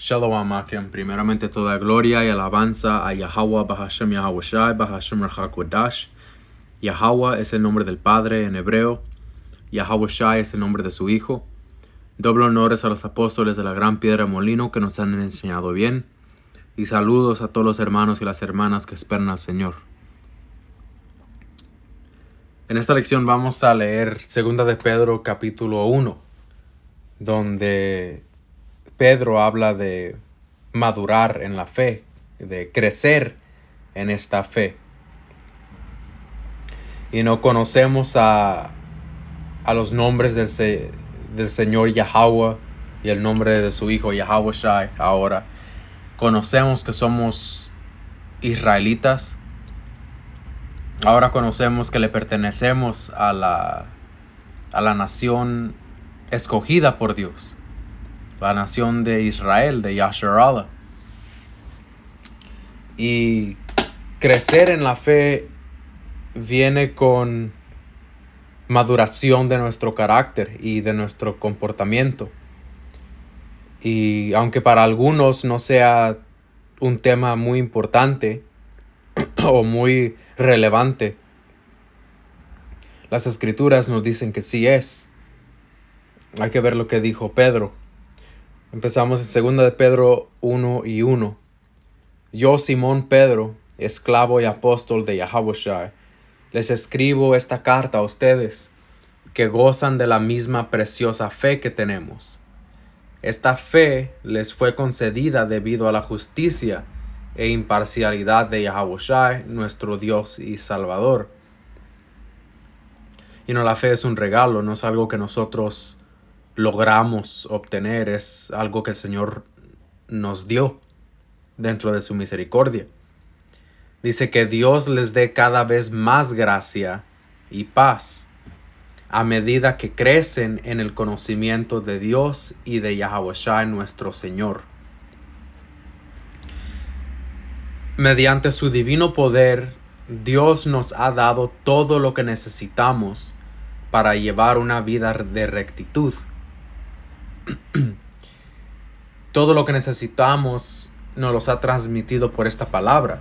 Shalom Akim. Primeramente toda gloria y alabanza a Yahweh Bahashem Yahweh Shai Bahashem Rahakodash. Yahweh es el nombre del Padre en hebreo. Yahweh Shai es el nombre de su Hijo. Doble honores a los apóstoles de la gran piedra molino que nos han enseñado bien. Y saludos a todos los hermanos y las hermanas que esperan al Señor. En esta lección vamos a leer 2 de Pedro capítulo 1, donde Pedro habla de madurar en la fe, de crecer en esta fe. Y no conocemos a los nombres del Señor Yahweh y el nombre de su Hijo Yahweh Shai ahora. Conocemos que somos israelitas. Ahora conocemos que le pertenecemos a la nación escogida por Dios. La nación de Israel, de Yasharallah. Y crecer en la fe viene con maduración de nuestro carácter y de nuestro comportamiento. Y aunque para algunos no sea un tema muy importante o muy relevante, las escrituras nos dicen que sí es. Hay que ver lo que dijo Pedro. Empezamos en 2 de Pedro 1:1. Yo, Simón Pedro, esclavo y apóstol de Yahweh Shai, les escribo esta carta a ustedes que gozan de la misma preciosa fe que tenemos. Esta fe les fue concedida debido a la justicia e imparcialidad de Yahweh Shai, nuestro Dios y Salvador. Y no, la fe es un regalo, no es algo que nosotros logramos obtener, es algo que el Señor nos dio dentro de su misericordia. Dice que Dios les dé cada vez más gracia y paz a medida que crecen en el conocimiento de Dios y de Yahweh Shai, nuestro Señor. Mediante su divino poder, Dios nos ha dado todo lo que necesitamos para llevar una vida de rectitud. Todo lo que necesitamos nos los ha transmitido por esta palabra.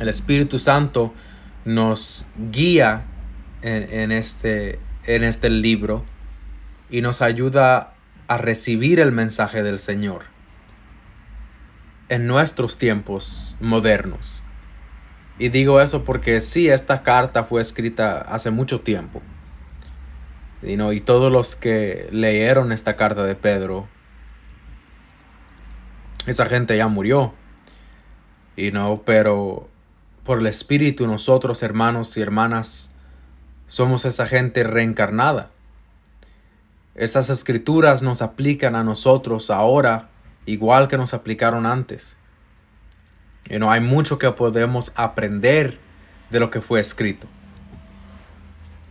El Espíritu Santo nos guía en este libro y nos ayuda a recibir el mensaje del Señor en nuestros tiempos modernos. Y digo eso porque sí, esta carta fue escrita hace mucho tiempo. Y todos los que leyeron esta carta de Pedro, esa gente ya murió. Pero por el Espíritu nosotros, hermanos y hermanas, somos esa gente reencarnada. Estas escrituras nos aplican a nosotros ahora igual que nos aplicaron antes. Hay mucho que podemos aprender de lo que fue escrito.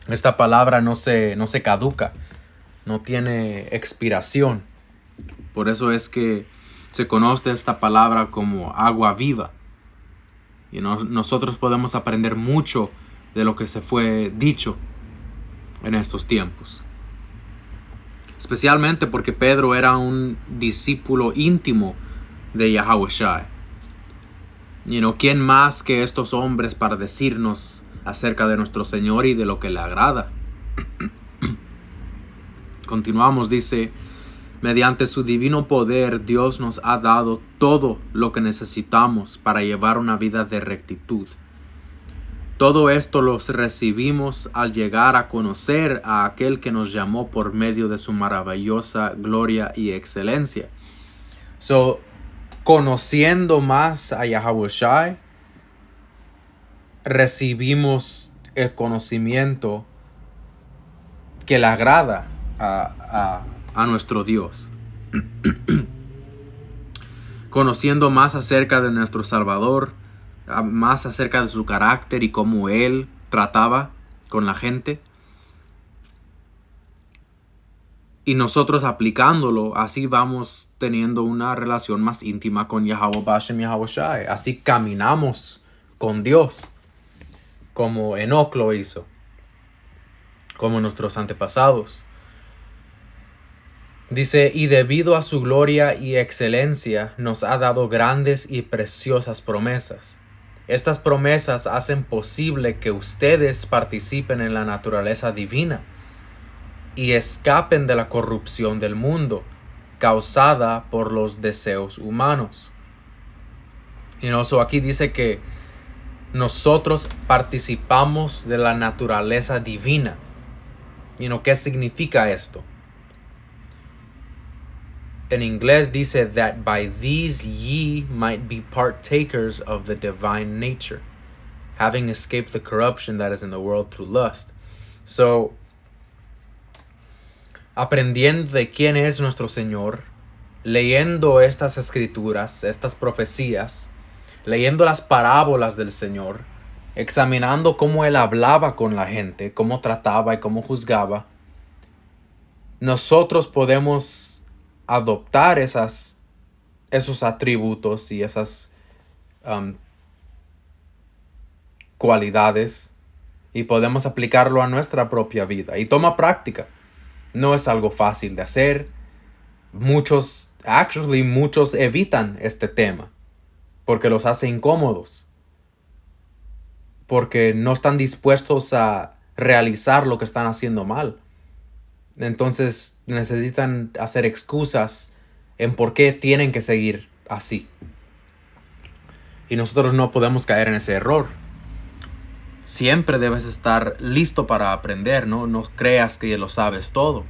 Esta palabra no se caduca, no tiene expiración. Por eso es que se conoce esta palabra como agua viva. Nosotros podemos aprender mucho de lo que se fue dicho en estos tiempos. Especialmente porque Pedro era un discípulo íntimo de Yahweh Shai. ¿Quién más que estos hombres para decirnos acerca de nuestro Señor y de lo que le agrada? Continuamos, dice: mediante su divino poder, Dios nos ha dado todo lo que necesitamos para llevar una vida de rectitud. Todo esto los recibimos al llegar a conocer a aquel que nos llamó por medio de su maravillosa gloria y excelencia. Conociendo más a Yahweh Shai, recibimos el conocimiento que le agrada a nuestro Dios. Conociendo más acerca de nuestro Salvador, más acerca de su carácter y cómo Él trataba con la gente. Y nosotros aplicándolo, así vamos teniendo una relación más íntima con Yahweh Bashem Yahweh Shai. Así caminamos con Dios, como Enoc lo hizo, como nuestros antepasados. Dice, y debido a su gloria y excelencia nos ha dado grandes y preciosas promesas. Estas promesas hacen posible que ustedes participen en la naturaleza divina y escapen de la corrupción del mundo causada por los deseos humanos. So aquí dice que nosotros participamos de la naturaleza divina. ¿Qué significa esto? En inglés dice that by these ye might be partakers of the divine nature, having escaped the corruption that is in the world through lust. So, aprendiendo de quién es nuestro Señor, leyendo estas escrituras, estas profecías, leyendo las parábolas del Señor, examinando cómo Él hablaba con la gente, cómo trataba y cómo juzgaba, nosotros podemos adoptar esos atributos y esas cualidades y podemos aplicarlo a nuestra propia vida. Y toma práctica. No es algo fácil de hacer. Muchos evitan este tema porque los hace incómodos, porque no están dispuestos a realizar lo que están haciendo mal. Entonces necesitan hacer excusas en por qué tienen que seguir así. Y nosotros no podemos caer en ese error. Siempre debes estar listo para aprender, ¿no? No creas que ya lo sabes todo.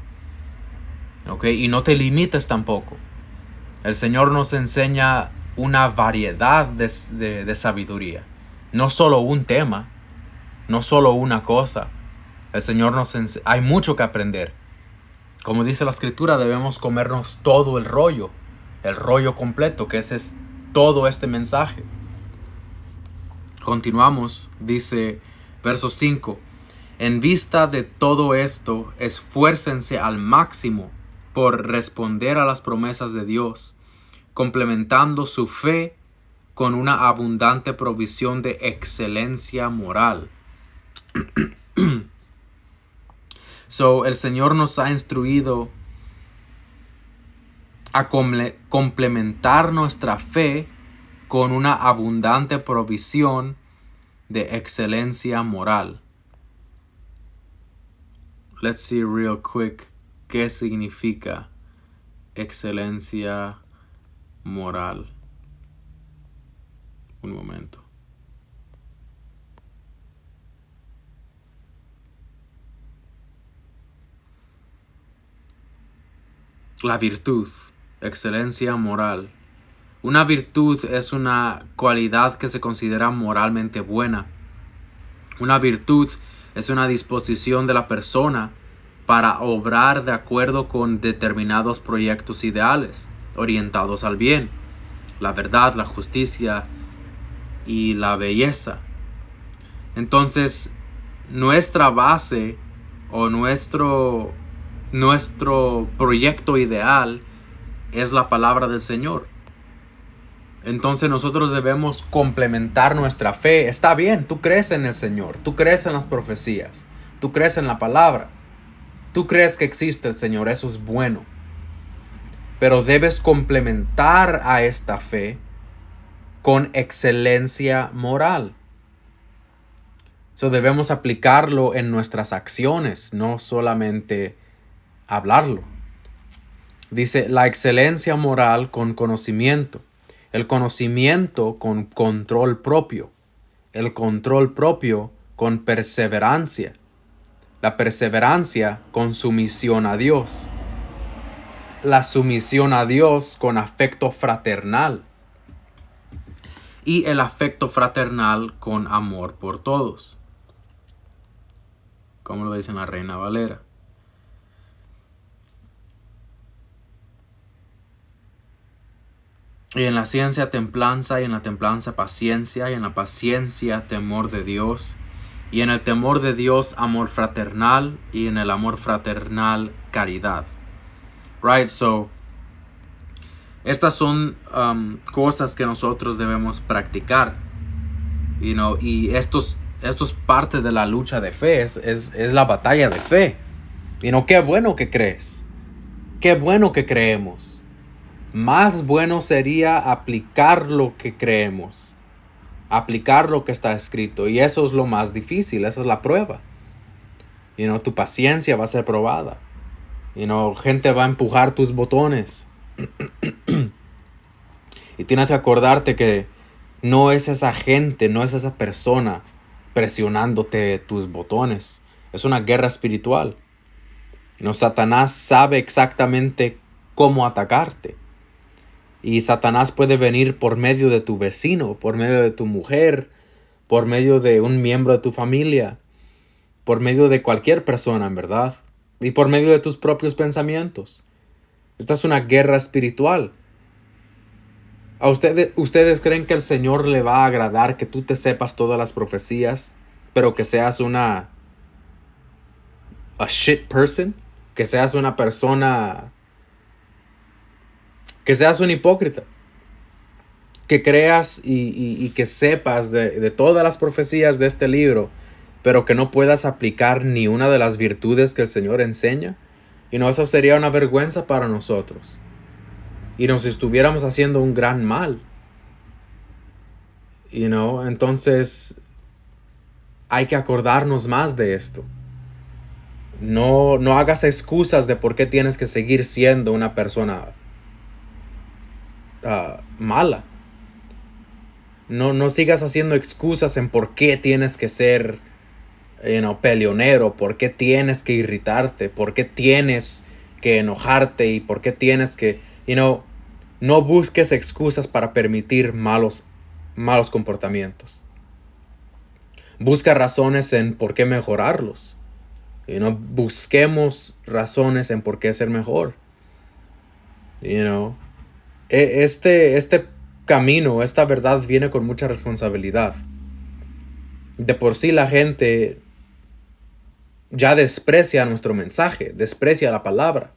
¿Ok? Y no te limites tampoco. El Señor nos enseña una variedad de sabiduría. No solo un tema, no solo una cosa. El Señor hay mucho que aprender. Como dice la Escritura, debemos comernos todo el rollo completo, que ese es todo este mensaje. Continuamos, dice verso 5. En vista de todo esto, esfuércense al máximo por responder a las promesas de Dios, complementando su fe con una abundante provisión de excelencia moral. El Señor nos ha instruido a complementar nuestra fe con una abundante provisión de excelencia moral. Let's see real quick qué significa excelencia moral. Un momento. La virtud, excelencia moral. Una virtud es una cualidad que se considera moralmente buena. Una virtud es una disposición de la persona para obrar de acuerdo con determinados proyectos ideales, orientados al bien, la verdad, la justicia y la belleza. Entonces, nuestra base o nuestro proyecto ideal es la palabra del Señor. Entonces nosotros debemos complementar nuestra fe. Está bien, tú crees en el Señor, tú crees en las profecías, tú crees en la palabra, tú crees que existe el Señor, eso es bueno. Pero debes complementar a esta fe con excelencia moral. Debemos aplicarlo en nuestras acciones, no solamente hablarlo. Dice la excelencia moral con conocimiento, el conocimiento con control propio, el control propio con perseverancia, la perseverancia con sumisión a Dios, la sumisión a Dios con afecto fraternal y el afecto fraternal con amor por todos, como lo dice en la Reina Valera. Y en la ciencia templanza, y en la templanza paciencia, y en la paciencia temor de Dios, y en el temor de Dios amor fraternal, y en el amor fraternal caridad. Right, estas son cosas que nosotros debemos practicar. Y esto es parte de la lucha de fe, es la batalla de fe. Qué bueno que crees. qué bueno que creemos. Más bueno sería aplicar lo que creemos, aplicar lo que está escrito. Y eso es lo más difícil, esa es la prueba. Tu paciencia va a ser probada. Gente va a empujar tus botones. Y tienes que acordarte que no es esa gente, no es esa persona presionándote tus botones. Es una guerra espiritual. Satanás sabe exactamente cómo atacarte. Y Satanás puede venir por medio de tu vecino, por medio de tu mujer, por medio de un miembro de tu familia, por medio de cualquier persona, en verdad. Y por medio de tus propios pensamientos. Esta es una guerra espiritual. ¿A ustedes creen que el Señor le va a agradar que tú te sepas todas las profecías, pero que seas a shit person? Que seas una persona, que seas un hipócrita. Que creas y que sepas de todas las profecías de este libro, pero que no puedas aplicar ni una de las virtudes que el Señor enseña. Eso sería una vergüenza para nosotros. Y nos estuviéramos haciendo un gran mal. Entonces hay que acordarnos más de esto. No hagas excusas de por qué tienes que seguir siendo una persona mala. No sigas haciendo excusas en por qué tienes que ser peleonero, por qué tienes que irritarte, por qué tienes que enojarte y por qué tienes que, no busques excusas para permitir malos comportamientos. Busca razones en por qué mejorarlos. Busquemos razones en por qué ser mejor. Este camino, esta verdad viene con mucha responsabilidad. De por sí la gente ya desprecia nuestro mensaje, desprecia la palabra.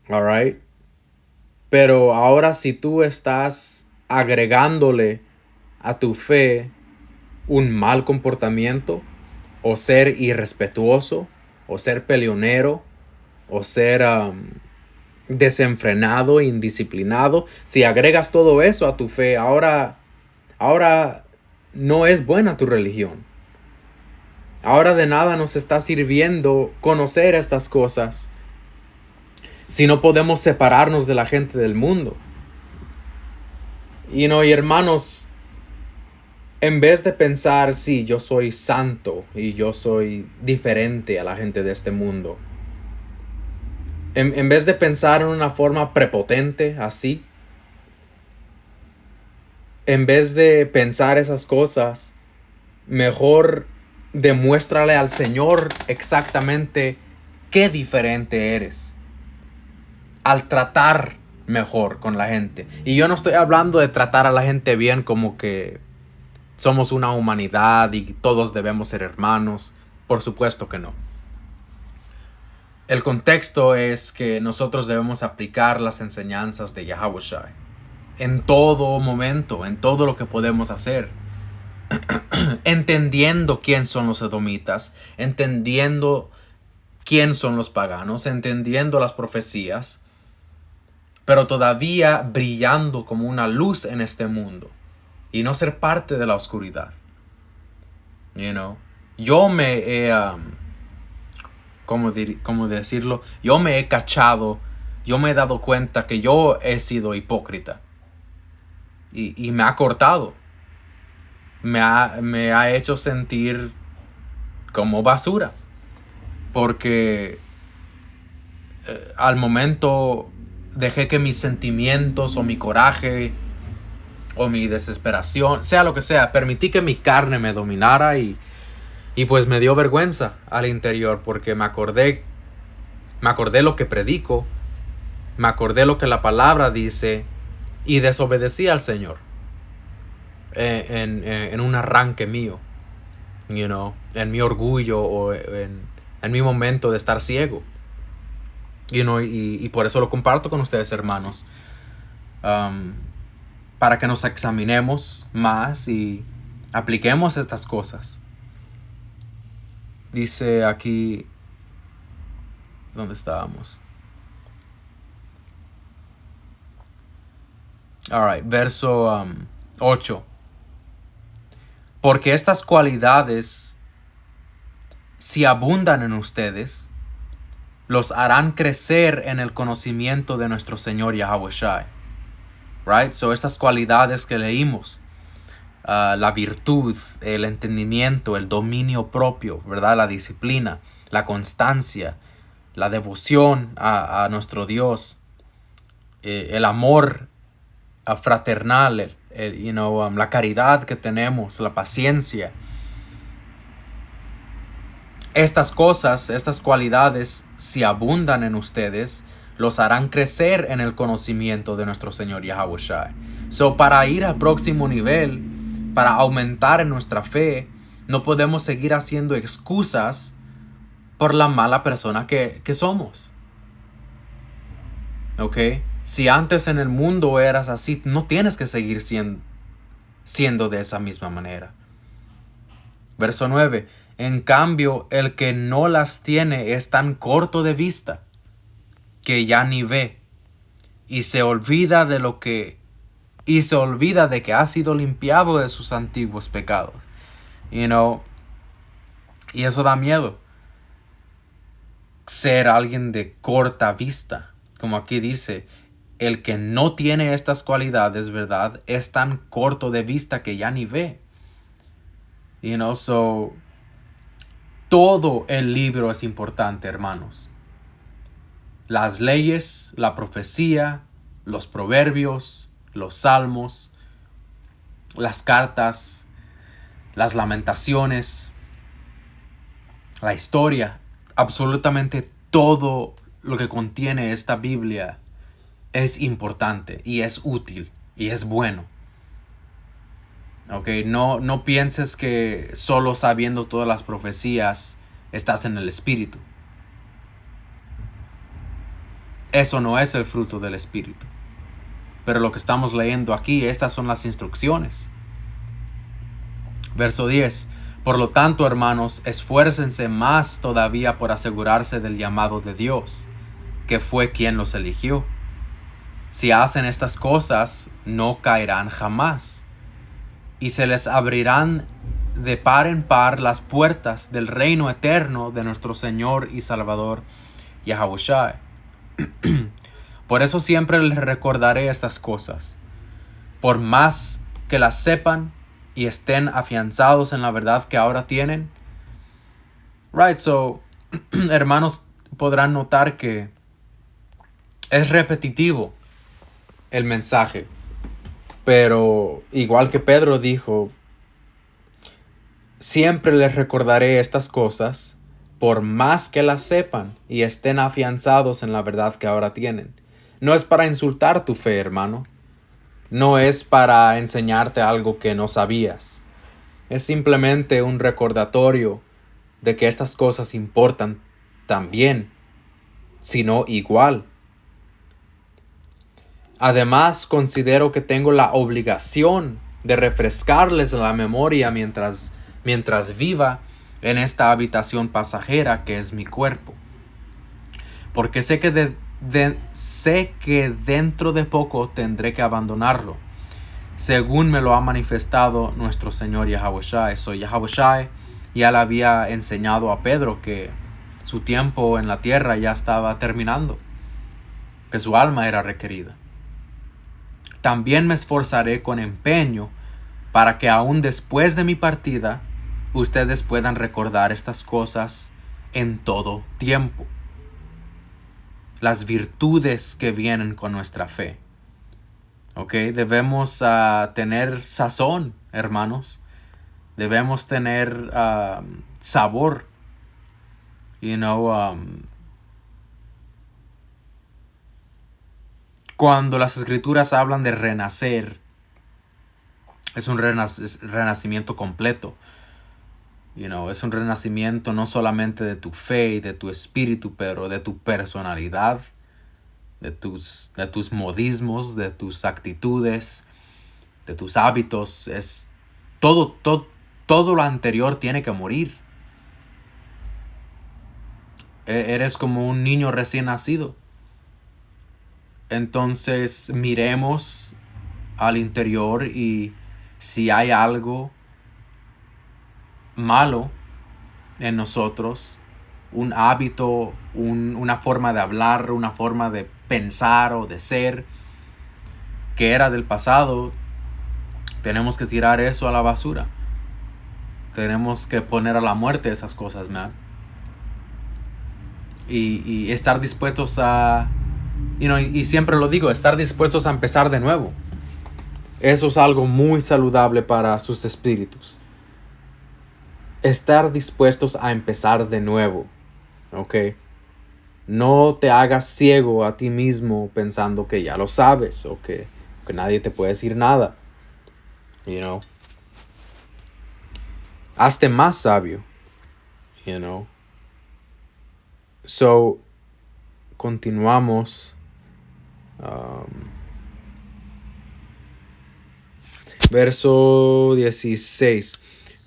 Alright. Pero ahora si tú estás agregándole a tu fe un mal comportamiento, o ser irrespetuoso, o ser peleonero, o ser desenfrenado, indisciplinado, si agregas todo eso a tu fe, ahora no es buena tu religión. Ahora de nada nos está sirviendo conocer estas cosas si no podemos separarnos de la gente del mundo. Y hermanos, en vez de pensar, sí, yo soy santo y yo soy diferente a la gente de este mundo, en vez de pensar en una forma prepotente así, en vez de pensar esas cosas, mejor demuéstrale al Señor exactamente qué diferente eres al tratar mejor con la gente. Y yo no estoy hablando de tratar a la gente bien como que somos una humanidad y todos debemos ser hermanos. Por supuesto que no. El contexto es que nosotros debemos aplicar las enseñanzas de Yahawashi en todo momento, en todo lo que podemos hacer. Entendiendo quién son los edomitas, entendiendo quién son los paganos, entendiendo las profecías, pero todavía brillando como una luz en este mundo y no ser parte de la oscuridad. Yo me he, ¿cómo decirlo? Yo me he cachado, yo me he dado cuenta que yo he sido hipócrita y me ha cortado. Me ha hecho sentir como basura. Porque al momento dejé que mis sentimientos o mi coraje o mi desesperación, sea lo que sea, permití que mi carne me dominara y pues me dio vergüenza al interior porque me acordé lo que predico, me acordé lo que la palabra dice y desobedecí al Señor. En un arranque mío, en mi orgullo o en mi momento de estar ciego, y por eso lo comparto con ustedes, hermanos, para que nos examinemos más y apliquemos estas cosas. Dice aquí ¿Dónde estábamos? Alright, verso 8. Porque estas cualidades, si abundan en ustedes, los harán crecer en el conocimiento de nuestro Señor Yahawashi. Right? So estas cualidades que leímos, la virtud, el entendimiento, el dominio propio, ¿verdad? La disciplina, la constancia, la devoción a nuestro Dios, el amor fraternal, la caridad que tenemos, la paciencia. Estas cosas, estas cualidades, si abundan en ustedes, los harán crecer en el conocimiento de nuestro Señor Yahawashi. So, para ir al próximo nivel, para aumentar en nuestra fe, no podemos seguir haciendo excusas por la mala persona que somos. ¿Ok? Si antes en el mundo eras así, no tienes que seguir siendo de esa misma manera. Verso 9. En cambio, el que no las tiene es tan corto de vista que ya ni ve y se olvida de que ha sido limpiado de sus antiguos pecados. Y eso da miedo. Ser alguien de corta vista. Como aquí dice, el que no tiene estas cualidades, ¿verdad? Es tan corto de vista que ya ni ve. So todo el libro es importante, hermanos. Las leyes, la profecía, los proverbios, los salmos, las cartas, las lamentaciones, la historia, absolutamente todo lo que contiene esta Biblia es importante y es útil y es bueno. Okay, no pienses que solo sabiendo todas las profecías estás en el Espíritu. Eso no es el fruto del Espíritu. Pero lo que estamos leyendo aquí, estas son las instrucciones. Verso 10. Por lo tanto, hermanos, esfuércense más todavía por asegurarse del llamado de Dios, que fue quien los eligió. Si hacen estas cosas, no caerán jamás. Y se les abrirán de par en par las puertas del reino eterno de nuestro Señor y Salvador Yahawashi. Por eso siempre les recordaré estas cosas, por más que las sepan y estén afianzados en la verdad que ahora tienen. Right, so, hermanos, podrán notar que es repetitivo el mensaje. Pero igual que Pedro dijo, siempre les recordaré estas cosas, por más que las sepan y estén afianzados en la verdad que ahora tienen. No es para insultar tu fe, hermano. No es para enseñarte algo que no sabías. Es simplemente un recordatorio de que estas cosas importan también, si no igual. Además, considero que tengo la obligación de refrescarles la memoria mientras viva en esta habitación pasajera que es mi cuerpo. Porque sé que dentro de poco tendré que abandonarlo, según me lo ha manifestado nuestro Señor Yahawashi. Yahawashi ya le había enseñado a Pedro que su tiempo en la tierra ya estaba terminando, que su alma era requerida. También me esforzaré con empeño para que aún después de mi partida ustedes puedan recordar estas cosas en todo tiempo. Las virtudes que vienen con nuestra fe. Debemos tener sazón, hermanos. Debemos tener sabor. Cuando las escrituras hablan de renacer, es un renacimiento completo. Es un renacimiento no solamente de tu fe y de tu espíritu, pero de tu personalidad, de tus modismos, de tus actitudes, de tus hábitos. Es todo lo anterior tiene que morir. Eres como un niño recién nacido. Entonces miremos al interior y si hay algo malo en nosotros, un hábito, una forma de hablar, una forma de pensar o de ser que era del pasado, tenemos que tirar eso a la basura. Tenemos que poner a la muerte esas cosas, man. Y estar dispuestos a, y siempre lo digo, estar dispuestos a empezar de nuevo. Eso es algo muy saludable para sus espíritus. Estar dispuestos a empezar de nuevo. ¿Ok? No te hagas ciego a ti mismo pensando que ya lo sabes o que nadie te puede decir nada. You know? Hazte más sabio. You know? So, continuamos. Verso 16.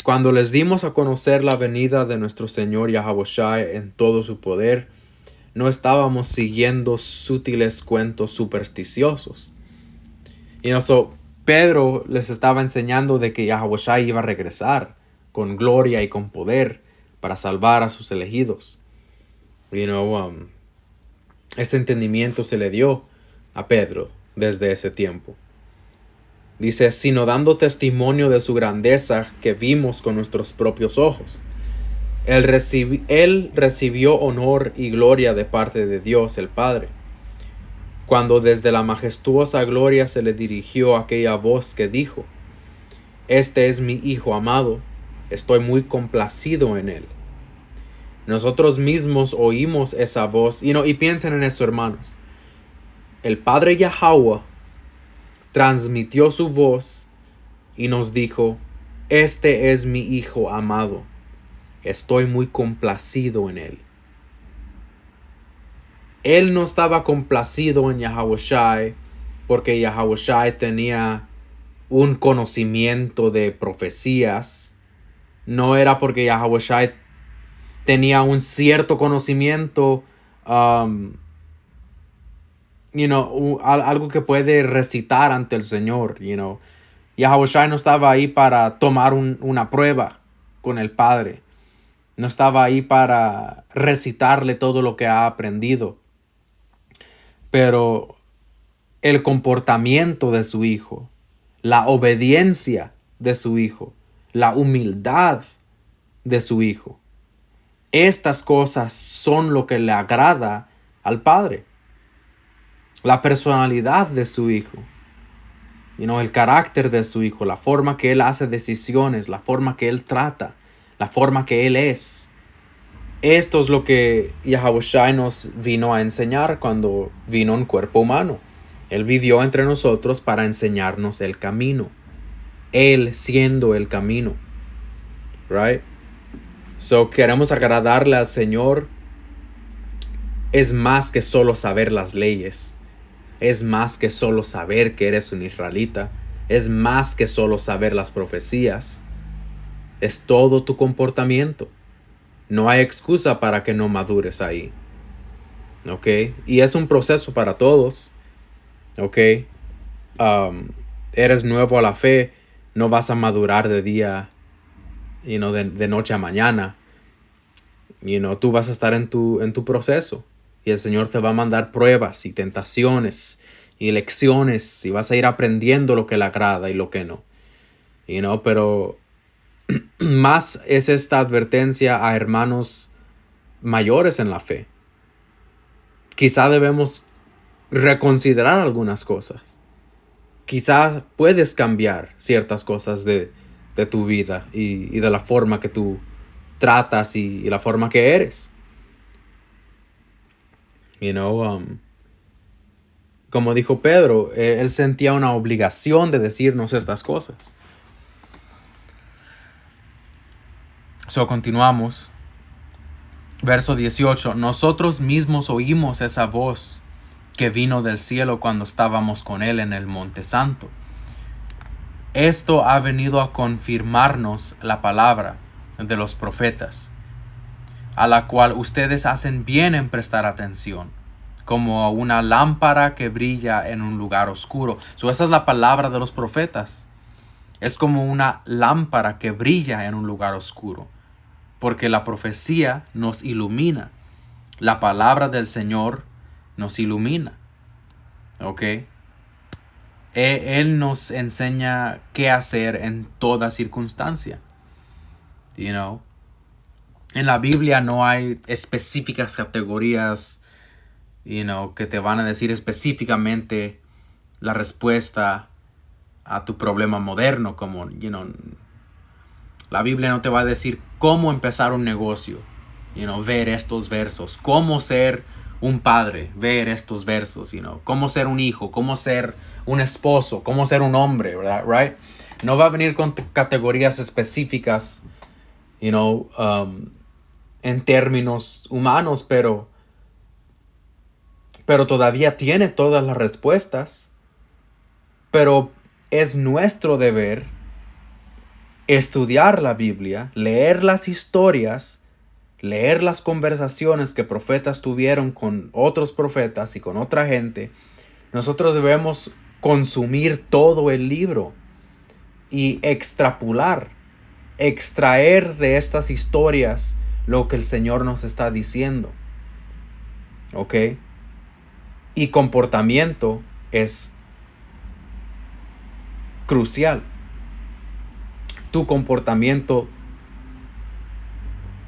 Cuando les dimos a conocer la venida de nuestro Señor Yahawashi en todo su poder, no estábamos siguiendo sutiles cuentos supersticiosos. So, Pedro les estaba enseñando de que Yahawashi iba a regresar con gloria y con poder para salvar a sus elegidos. Este entendimiento se le dio a Pedro desde ese tiempo. Dice, sino dando testimonio de su grandeza que vimos con nuestros propios ojos. Él recibió honor y gloria de parte de Dios el Padre, cuando desde la majestuosa gloria se le dirigió aquella voz que dijo, este es mi Hijo amado, estoy muy complacido en él. Nosotros mismos oímos esa voz, y piensen en eso, hermanos. El Padre Yahweh transmitió su voz y nos dijo, este es mi Hijo amado, estoy muy complacido en él. Él no estaba complacido en Yahawashi porque Yahawashi tenía un conocimiento de profecías. No era porque Yahawashi tenía un cierto conocimiento, algo que puede recitar ante el Señor. Yahawashi no estaba ahí para tomar una prueba con el Padre. No estaba ahí para recitarle todo lo que ha aprendido. Pero el comportamiento de su Hijo, la obediencia de su Hijo, la humildad de su Hijo, estas cosas son lo que le agrada al Padre. La personalidad de su Hijo, el carácter de su Hijo, la forma que Él hace decisiones, la forma que Él trata, la forma que Él es. Esto es lo que Yahawashi nos vino a enseñar cuando vino en cuerpo humano. Él vivió entre nosotros para enseñarnos el camino. Él siendo el camino. Right? So, queremos agradarle al Señor. Es más que solo saber las leyes. Es más que solo saber que eres un israelita. Es más que solo saber las profecías. Es todo tu comportamiento. No hay excusa para que no madures ahí. ¿Ok? Y es un proceso para todos. ¿Ok? Eres nuevo a la fe. No vas a madurar de día, de noche a mañana. Tú vas a estar en tu proceso. Y el Señor te va a mandar pruebas y tentaciones y lecciones. Y vas a ir aprendiendo lo que le agrada y lo que no. Pero más es esta advertencia a hermanos mayores en la fe. Quizá debemos reconsiderar algunas cosas. Quizá puedes cambiar ciertas cosas de tu vida y de la forma que tú tratas y la forma que eres. Como dijo Pedro, él sentía una obligación de decirnos estas cosas. So, continuamos. Verso 18. Nosotros mismos oímos esa voz que vino del cielo cuando estábamos con él en el Monte Santo. Esto ha venido a confirmarnos la palabra de los profetas, a la cual ustedes hacen bien en prestar atención, como una lámpara que brilla en un lugar oscuro. Esa es la palabra de los profetas. Es como una lámpara que brilla en un lugar oscuro, porque la profecía nos ilumina. La palabra del Señor nos ilumina. ¿Ok? Él nos enseña qué hacer en toda circunstancia. You know? En la Biblia no hay específicas categorías, que te van a decir específicamente la respuesta a tu problema moderno, como, la Biblia no te va a decir cómo empezar un negocio, ver estos versos, cómo ser un padre, ver estos versos, cómo ser un hijo, cómo ser un esposo, cómo ser un hombre, ¿verdad? Right? No va a venir con categorías específicas, en términos humanos, pero todavía tiene todas las respuestas. Pero es nuestro deber estudiar la Biblia, leer las historias, leer las conversaciones que profetas tuvieron con otros profetas y con otra gente. Nosotros debemos consumir todo el libro y extraer de estas historias lo que el Señor nos está diciendo. ¿Ok? Y comportamiento es crucial. Tu comportamiento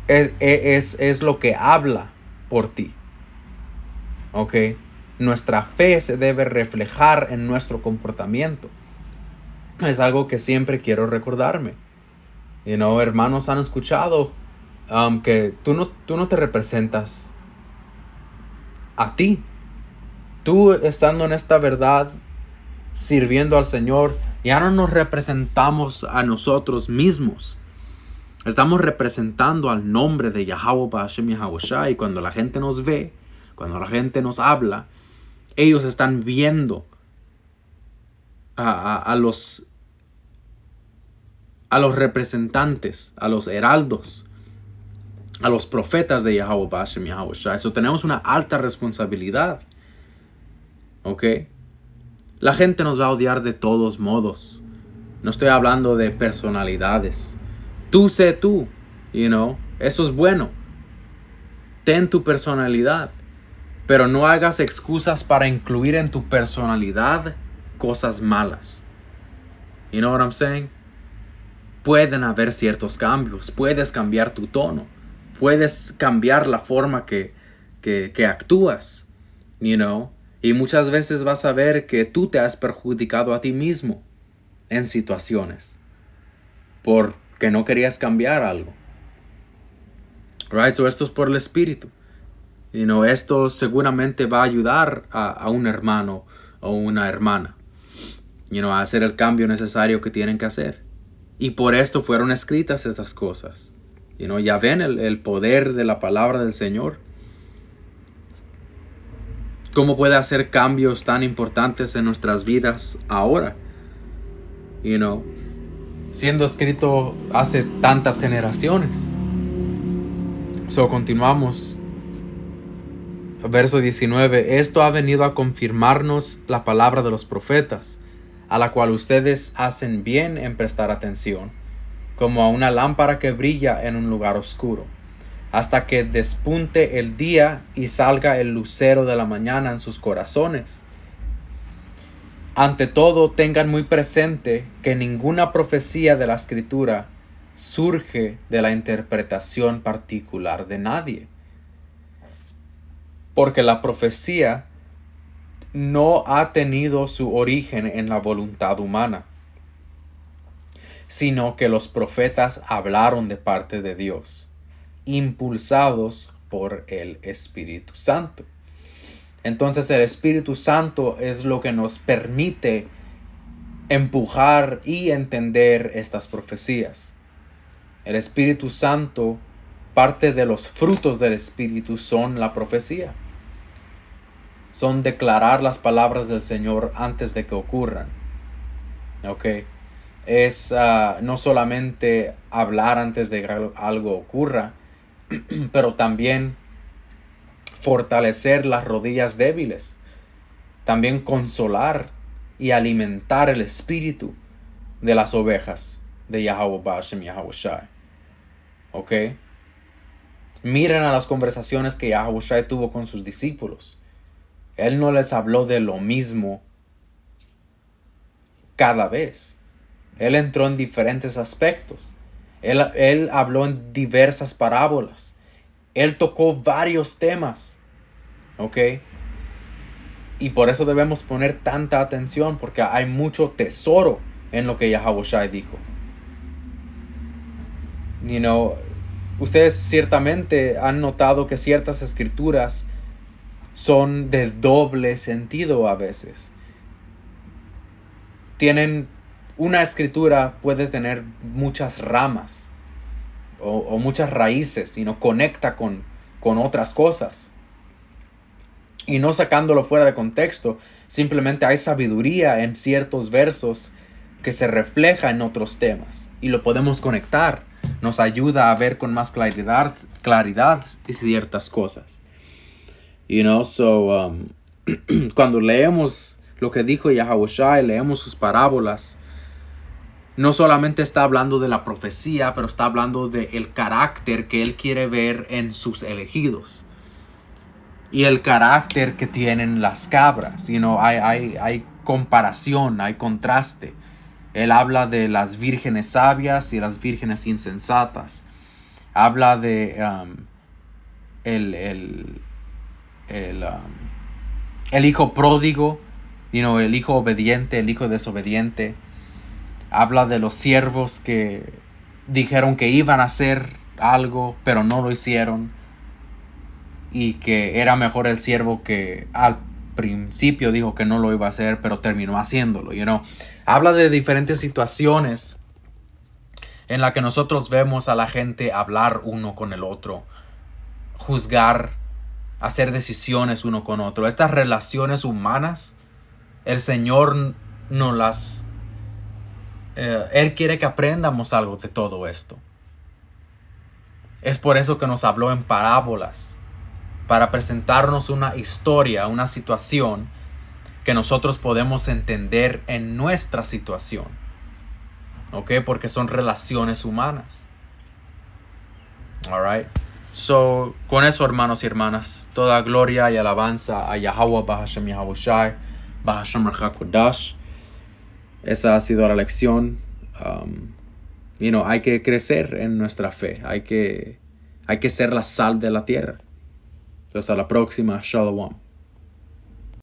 es lo que habla por ti. ¿Ok? Nuestra fe se debe reflejar en nuestro comportamiento. Es algo que siempre quiero recordarme. Hermanos han escuchado que tú no te representas a ti. Tú estando en esta verdad, sirviendo al Señor, ya no nos representamos a nosotros mismos. Estamos representando al nombre de Yahweh Ba'Shem Yahawashi. Y cuando la gente nos ve, cuando la gente nos habla, ellos están viendo a los representantes, a los heraldos, a los profetas de Yahweh Ba'Shem Yahawashi. Eso tenemos una alta responsabilidad. ¿Ok? La gente nos va a odiar de todos modos. No estoy hablando de personalidades. Tú sé tú, eso es bueno. Ten tu personalidad, pero no hagas excusas para incluir en tu personalidad cosas malas. You know what I'm saying? Pueden haber ciertos cambios. Puedes cambiar tu tono. Puedes cambiar la forma que actúas. Y muchas veces vas a ver que tú te has perjudicado a ti mismo en situaciones porque no querías cambiar algo. Right? So esto es por el Espíritu. Esto seguramente va a ayudar a un hermano o una hermana, a hacer el cambio necesario que tienen que hacer. Y por esto fueron escritas estas cosas. Ya ven el poder de la palabra del Señor. ¿Cómo puede hacer cambios tan importantes en nuestras vidas ahora? Siendo escrito hace tantas generaciones. Continuamos. Verso 19. Esto ha venido a confirmarnos la palabra de los profetas, a la cual ustedes hacen bien en prestar atención, como a una lámpara que brilla en un lugar oscuro, hasta que despunte el día y salga el lucero de la mañana en sus corazones. Ante todo, tengan muy presente que ninguna profecía de la Escritura surge de la interpretación particular de nadie. Porque la profecía no ha tenido su origen en la voluntad humana, sino que los profetas hablaron de parte de Dios, impulsados por el Espíritu Santo. Entonces el Espíritu Santo es lo que nos permite empujar y entender estas profecías. El Espíritu Santo, parte de los frutos del Espíritu son la profecía. Son declarar las palabras del Señor antes de que ocurran. ¿Ok? Es no solamente hablar antes de que algo ocurra, pero también fortalecer las rodillas débiles, también consolar y alimentar el espíritu de las ovejas de Yahweh Bashem Yahweh Shai. ¿Ok? Miren a las conversaciones que Yahweh Shai tuvo con sus discípulos. Él no les habló de lo mismo cada vez. Él entró en diferentes aspectos. Él habló en diversas parábolas. Él tocó varios temas. ¿Ok? Y por eso debemos poner tanta atención, porque hay mucho tesoro en lo que Yahweh Shai dijo. Ustedes ciertamente han notado que ciertas escrituras son de doble sentido a veces. Una escritura puede tener muchas ramas o muchas raíces y conecta con otras cosas. Y no sacándolo fuera de contexto, simplemente hay sabiduría en ciertos versos que se refleja en otros temas y lo podemos conectar. Nos ayuda a ver con más claridad ciertas cosas. Cuando leemos lo que dijo Yahweh Shai, leemos sus parábolas, no solamente está hablando de la profecía, pero está hablando del carácter que él quiere ver en sus elegidos. Y el carácter que tienen las cabras. Hay comparación, hay contraste. Él habla de las vírgenes sabias y las vírgenes insensatas. Habla de el hijo pródigo, el hijo obediente, el hijo desobediente. Habla de los siervos que dijeron que iban a hacer algo, pero no lo hicieron. Y que era mejor el siervo que al principio dijo que no lo iba a hacer, pero terminó haciéndolo. Habla de diferentes situaciones en las que nosotros vemos a la gente hablar uno con el otro, juzgar, hacer decisiones uno con otro. Estas relaciones humanas, el Señor nos las... Él quiere que aprendamos algo de todo esto. Es por eso que nos habló en parábolas, para presentarnos una historia, una situación que nosotros podemos entender en nuestra situación. ¿Ok? Porque son relaciones humanas. Alright. So, con eso, hermanos y hermanas, toda gloria y alabanza a Yahweh Bahashem Yahweh Shai, Bahashem Rachakodash. Esa ha sido la lección. Hay que crecer en nuestra fe. Hay que ser la sal de la tierra. Hasta la próxima. Shalom.